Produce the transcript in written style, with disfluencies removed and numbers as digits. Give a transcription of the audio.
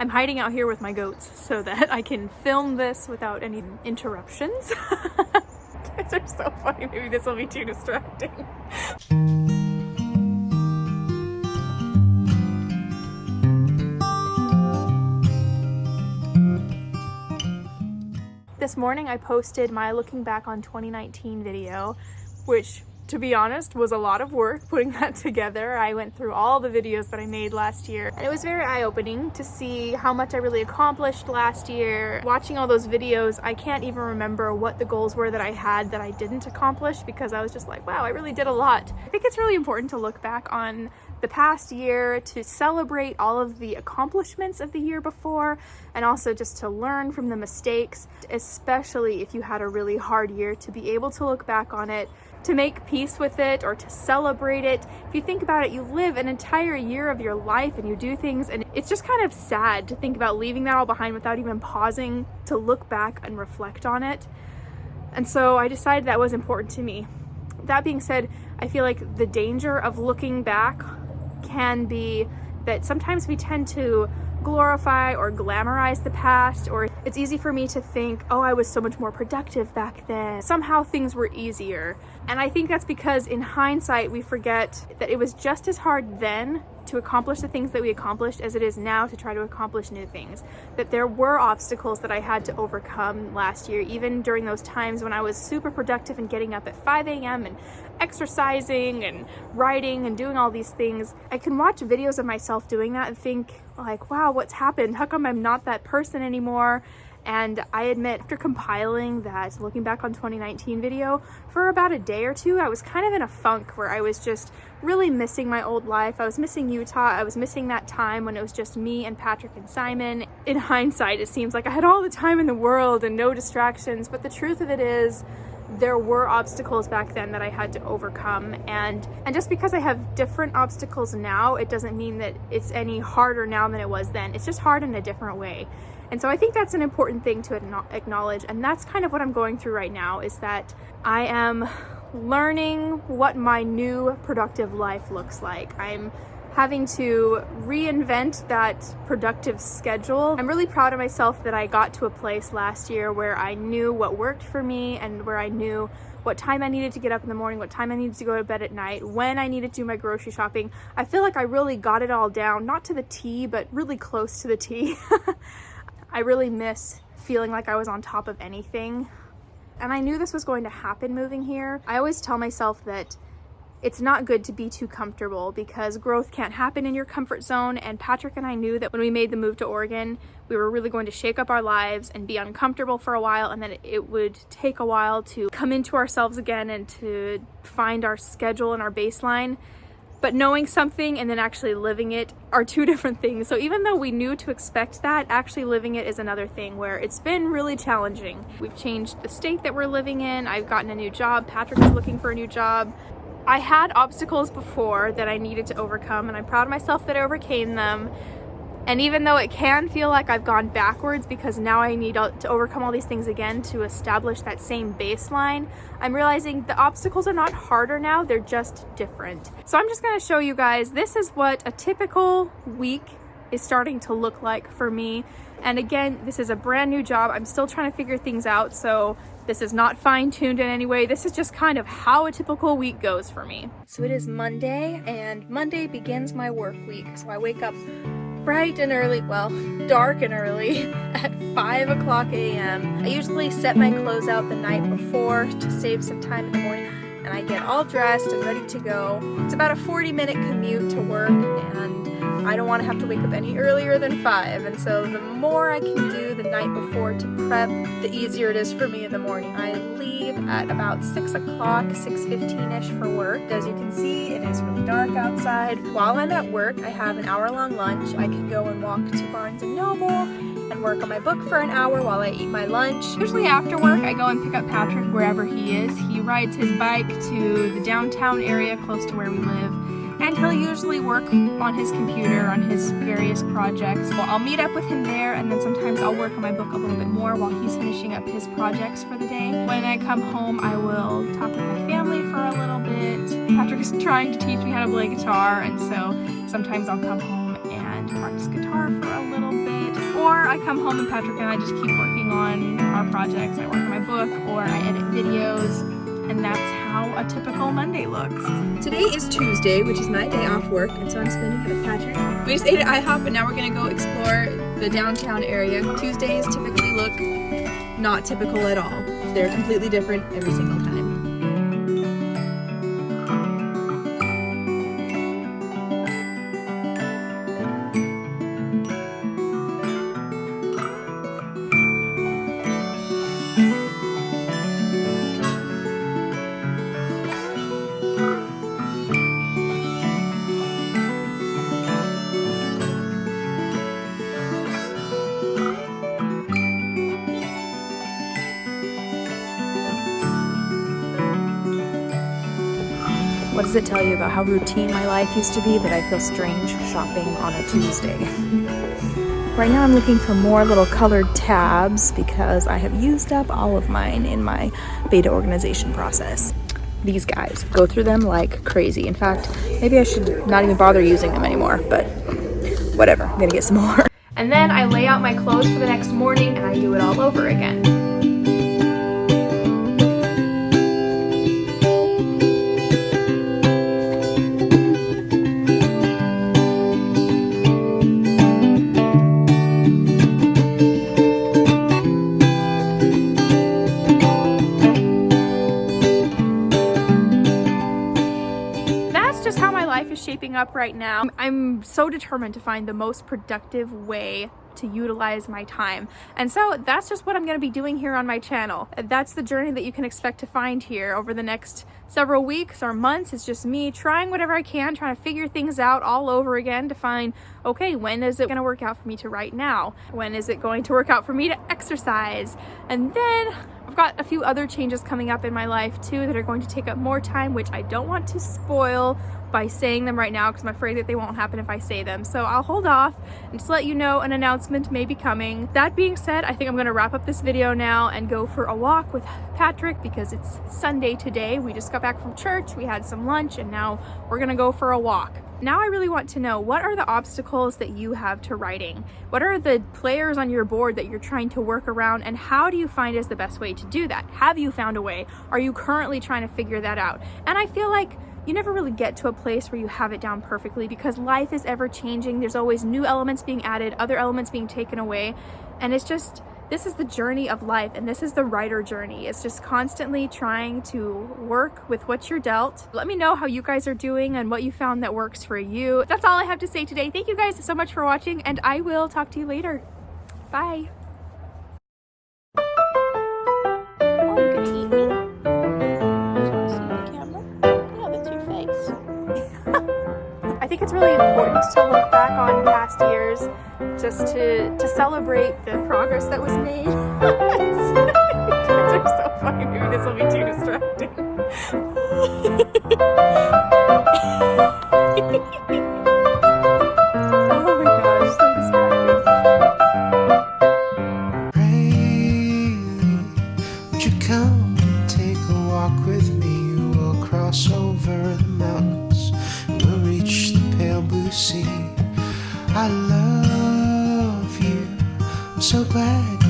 I'm hiding out here with my goats so that I can film this without any interruptions. Guys are so funny. Maybe this will be too distracting. This morning I posted my looking back on 2019 video, which, to be honest, was a lot of work putting that together. I went through all the videos that I made last year, and it was very eye-opening to see how much I really accomplished last year. Watching all those videos, I can't even remember what the goals were that I had that I didn't accomplish, because I was just like, wow, I really did a lot. I think it's really important to look back on the past year, to celebrate all of the accomplishments of the year before, and also just to learn from the mistakes, especially if you had a really hard year, to be able to look back on it, to make peace with it, or to celebrate it. If you think about it, you live an entire year of your life and you do things, and it's just kind of sad to think about leaving that all behind without even pausing to look back and reflect on it. And so I decided that was important to me. That being said, I feel like the danger of looking back can be that sometimes we tend to glorify or glamorize the past, or it's easy for me to think, oh, I was so much more productive back then. Somehow things were easier. And I think that's because in hindsight, we forget that it was just as hard then to accomplish the things that we accomplished as it is now to try to accomplish new things. That there were obstacles that I had to overcome last year, even during those times when I was super productive and getting up at 5 a.m. and exercising and writing and doing all these things. I can watch videos of myself doing that and think like, wow, what's happened? How come I'm not that person anymore? And I admit, after compiling that looking back on 2019 video for about a day or two, I was kind of in a funk where I was just really missing my old life. I was missing Utah. I was missing that time when it was just me and Patrick and Simon. In hindsight, it seems like I had all the time in the world and no distractions, but the truth of it is, there were obstacles back then that I had to overcome, and just because I have different obstacles now, it doesn't mean that it's any harder now than it was then. It's just hard in a different way. And so I think that's an important thing to acknowledge, and that's kind of what I'm going through right now, is that I am learning what my new productive life looks like. I'm having to reinvent that productive schedule. I'm really proud of myself that I got to a place last year where I knew what worked for me, and where I knew what time I needed to get up in the morning, what time I needed to go to bed at night, when I needed to do my grocery shopping. I feel like I really got it all down, not to the T, but really close to the T. I really miss feeling like I was on top of anything. And I knew this was going to happen moving here. I always tell myself that it's not good to be too comfortable, because growth can't happen in your comfort zone. And Patrick and I knew that when we made the move to Oregon, we were really going to shake up our lives and be uncomfortable for a while, and then it would take a while to come into ourselves again and to find our schedule and our baseline. But knowing something and then actually living it are two different things. So even though we knew to expect that, actually living it is another thing, where it's been really challenging. We've changed the state that we're living in. I've gotten a new job. Patrick is looking for a new job. I had obstacles before that I needed to overcome, and I'm proud of myself that I overcame them. And even though it can feel like I've gone backwards because now I need to overcome all these things again to establish that same baseline, I'm realizing the obstacles are not harder now, they're just different. So I'm just gonna show you guys, this is what a typical week is starting to look like for me. And again, this is a brand new job. I'm still trying to figure things out, so this is not fine-tuned in any way. This is just kind of how a typical week goes for me. So it is Monday, and Monday begins my work week. So I wake up bright and early, well, dark and early at 5 o'clock a.m. I usually set my clothes out the night before to save some time in the morning, and I get all dressed and ready to go. It's about a 40-minute commute to work, and I don't want to have to wake up any earlier than 5, and so the more I can do the night before to prep, the easier it is for me in the morning. I leave at about 6 o'clock, 6:15-ish for work. As you can see, it is really dark outside. While I'm at work, I have an hour-long lunch. I can go and walk to Barnes & Noble and work on my book for an hour while I eat my lunch. Usually after work, I go and pick up Patrick wherever he is. He rides his bike to the downtown area close to where we live, and he'll usually work on his computer on his various projects. Well, I'll meet up with him there, and then sometimes I'll work on my book a little bit more while he's finishing up his projects for the day. When I come home, I will talk with my family for a little bit. Patrick is trying to teach me how to play guitar, and so sometimes I'll come home and practice guitar for a little bit. I come home and Patrick and I just keep working on our projects. I work on my book or I edit videos, and that's how a typical Monday looks. Today is Tuesday, which is my day off work, and so I'm spending it with Patrick. We just ate at IHOP, and now we're gonna go explore the downtown area. Tuesdays typically look not typical at all. They're completely different every single time. What does it tell you about how routine my life used to be that I feel strange shopping on a Tuesday? Right now I'm looking for more little colored tabs because I have used up all of mine in my beta organization process. These guys, go through them like crazy. In fact, maybe I should not even bother using them anymore, but whatever, I'm gonna get some more. And then I lay out my clothes for the next morning and I do it all over again. Is shaping up right now. I'm so determined to find the most productive way to utilize my time, and so that's just what I'm going to be doing here on my channel. That's the journey that you can expect to find here over the next several weeks or months. It's just me trying whatever I can, trying to figure things out all over again to find, okay, when is it going to work out for me to write now? When is it going to work out for me to exercise? And then I've got a few other changes coming up in my life too that are going to take up more time, which I don't want to spoil by saying them right now because I'm afraid that they won't happen if I say them. So I'll hold off and just let you know an announcement may be coming. That being said, I think I'm gonna wrap up this video now and go for a walk with Patrick because it's Sunday today. We just got back from church, we had some lunch, and now we're gonna go for a walk. Now I really want to know, what are the obstacles that you have to writing? What are the players on your board that you're trying to work around, and how do you find is the best way to do that? Have you found a way? Are you currently trying to figure that out? And I feel like you never really get to a place where you have it down perfectly because life is ever changing. There's always new elements being added, other elements being taken away. And it's just, this is the journey of life, and this is the writer journey. It's just constantly trying to work with what you're dealt. Let me know how you guys are doing and what you found that works for you. That's all I have to say today. Thank you guys so much for watching, and I will talk to you later. Bye. Oh, you gonna eat me? I think it's really important to look back on past years just to celebrate the progress that was made. These are so funny. Maybe this will be too distracting. Oh my gosh, so distracting. Rain, would you come and take a walk with me? We'll cross over the mountains and we'll reach the pale blue sea. I love you, I'm so glad